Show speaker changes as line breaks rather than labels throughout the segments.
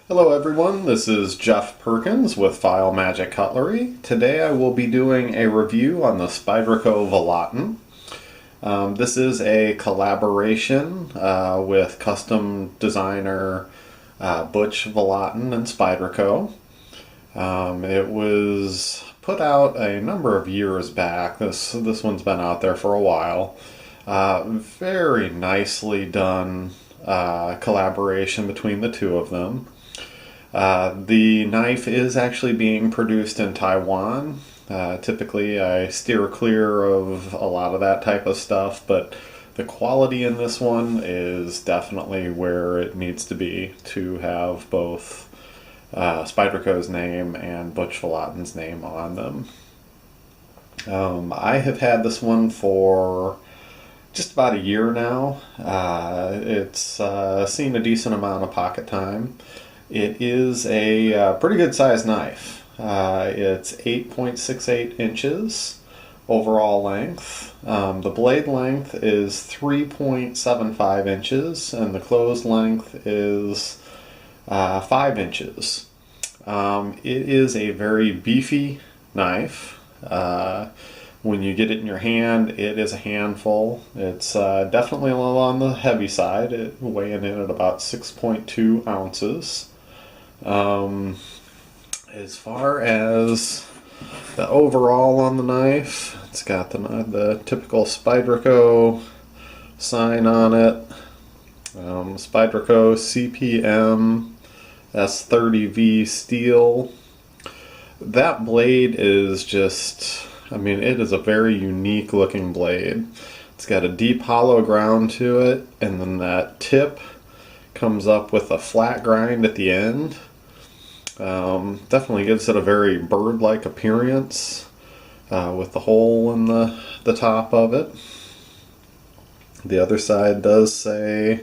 Hello everyone, this is Jeff Perkins with File Magic Cutlery. Today I will be doing a review on the Spyderco Vallotton. This is a collaboration with custom designer Butch Vallotton and Spyderco. It was put out a number of years back. This one's been out there for a while. Very nicely done collaboration between the two of them. The knife is actually being produced in Taiwan. Typically I steer clear of a lot of that type of stuff, but the quality in this one is definitely where it needs to be to have both Spyderco's name and Butch Vallotton's name on them. I have had this one for just about a year now. It's seen a decent amount of pocket time. It is a pretty good sized knife. It's 8.68 inches overall length. The blade length is 3.75 inches and the closed length is 5 inches. It is a very beefy knife. When you get it in your hand, it is a handful. It's definitely a little on the heavy side, weighing in at about 6.2 ounces. As far as the overall on the knife, it's got the typical Spyderco sign on it. Spyderco CPM S30V steel. That blade is just, it is a very unique looking blade. It's got a deep hollow ground to it, and then that tip comes up with a flat grind at the end. Definitely gives it a very bird-like appearance with the hole in the top of it. The other side does say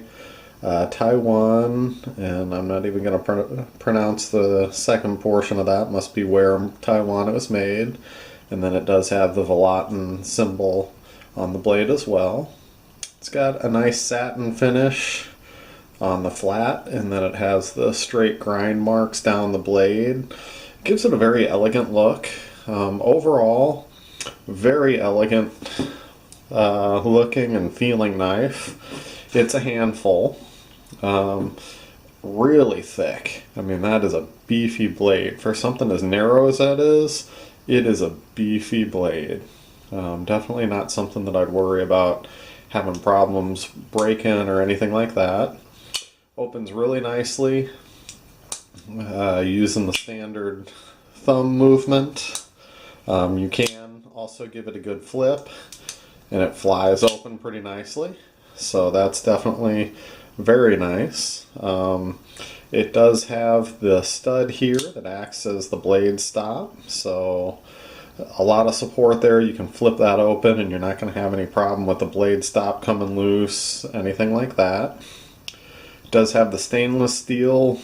Taiwan, and I'm not even going to pronounce the second portion of that. Must be where Taiwan it was made. And then it does have the Vallotton symbol on the blade as well. It's got a nice satin finish on the flat, and then it has the straight grind marks down the blade. Gives it a very elegant look. Overall, very elegant looking and feeling knife. It's a handful. Really thick. That is a beefy blade. For something as narrow as that is, it is a beefy blade. Definitely not something that I'd worry about having problems breaking or anything like that. Opens really nicely using the standard thumb movement. You can also give it a good flip and it flies open pretty nicely. So that's definitely very nice. It does have the stud here that acts as the blade stop. So a lot of support there. You can flip that open and you're not going to have any problem with the blade stop coming loose, anything like that. It does have the stainless steel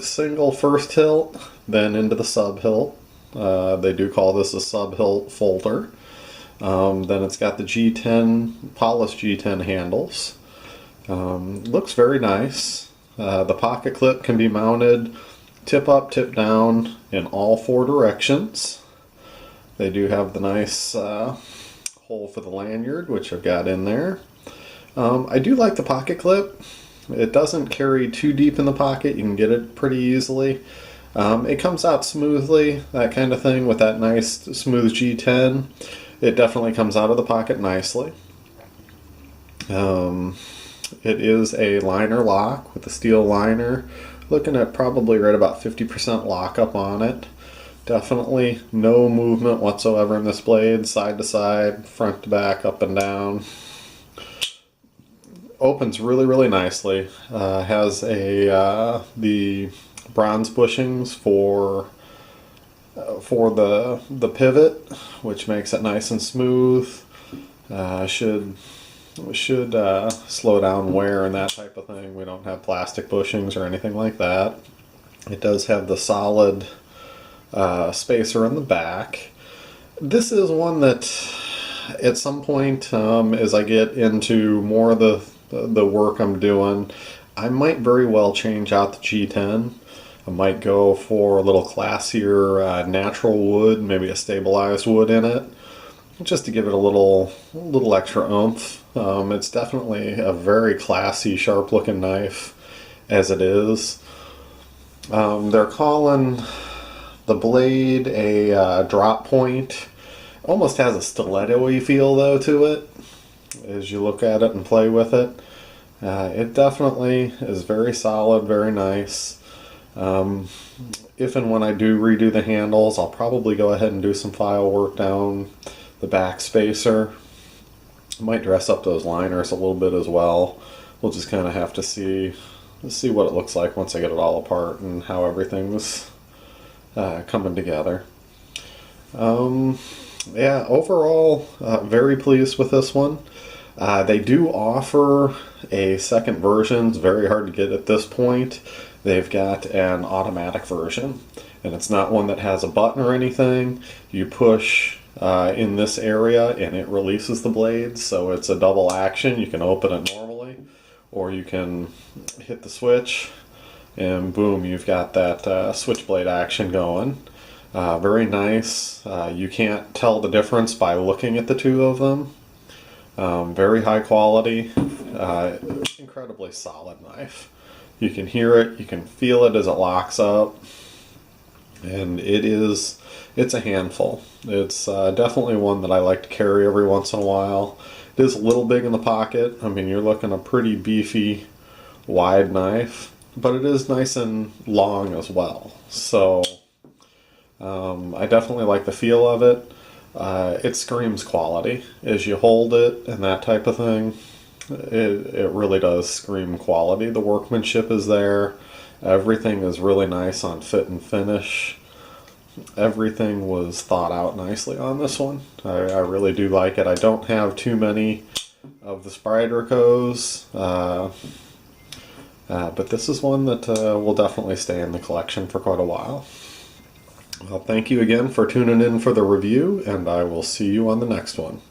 single first hilt, then into the Sub-Hilt. They do call this a Sub-Hilt folder. Then it's got the G10, polished G10 handles. Looks very nice. The pocket clip can be mounted tip up, tip down in all four directions. They do have the nice hole for the lanyard, which I've got in there. I do like the pocket clip. It doesn't carry too deep in the pocket. You can get it pretty easily. It comes out smoothly, that kind of thing, with that nice smooth G10. It definitely comes out of the pocket nicely. It is a liner lock with a steel liner. Looking at probably right about 50% lockup on it. Definitely no movement whatsoever in this blade, side to side, front to back, up and down. Opens really, really nicely. Has the bronze bushings for the pivot, which makes it nice and smooth. Should slow down wear and that type of thing. We don't have plastic bushings or anything like that. It does have the solid spacer in the back. This is one that at some point as I get into more of the work I'm doing, I might very well change out the G10. I might go for a little classier natural wood, maybe a stabilized wood in it, just to give it a little extra oomph. It's definitely a very classy, sharp-looking knife as it is. They're calling the blade a drop point. Almost has a stiletto-y feel though to it as you look at it and play with it. It definitely is very solid, very nice. If and when I do redo the handles, I'll probably go ahead and do some file work down the back spacer. Might dress up those liners a little bit as well. We'll just kind of have to see what it looks like once I get it all apart and how everything's coming together. Yeah, overall, very pleased with this one. They do offer a second version. It's very hard to get at this point. They've got an automatic version, and it's not one that has a button or anything. You push in this area and it releases the blades, so it's a double action. You can open it normally, or you can hit the switch and boom, you've got that switchblade action going. Very nice. You can't tell the difference by looking at the two of them. Very high quality, incredibly solid knife. You can hear it, you can feel it as it locks up, and it's a handful. It's definitely one that I like to carry every once in a while. It is a little big in the pocket. I mean, you're looking at a pretty beefy, wide knife, but it is nice and long as well. So I definitely like the feel of it. It screams quality as you hold it and that type of thing. It really does scream quality. The workmanship is there. Everything is really nice on fit and finish. Everything was thought out nicely on this one. I really do like it. I don't have too many of the Spydercos, but this is one that will definitely stay in the collection for quite a while. Well, thank you again for tuning in for the review, and I will see you on the next one.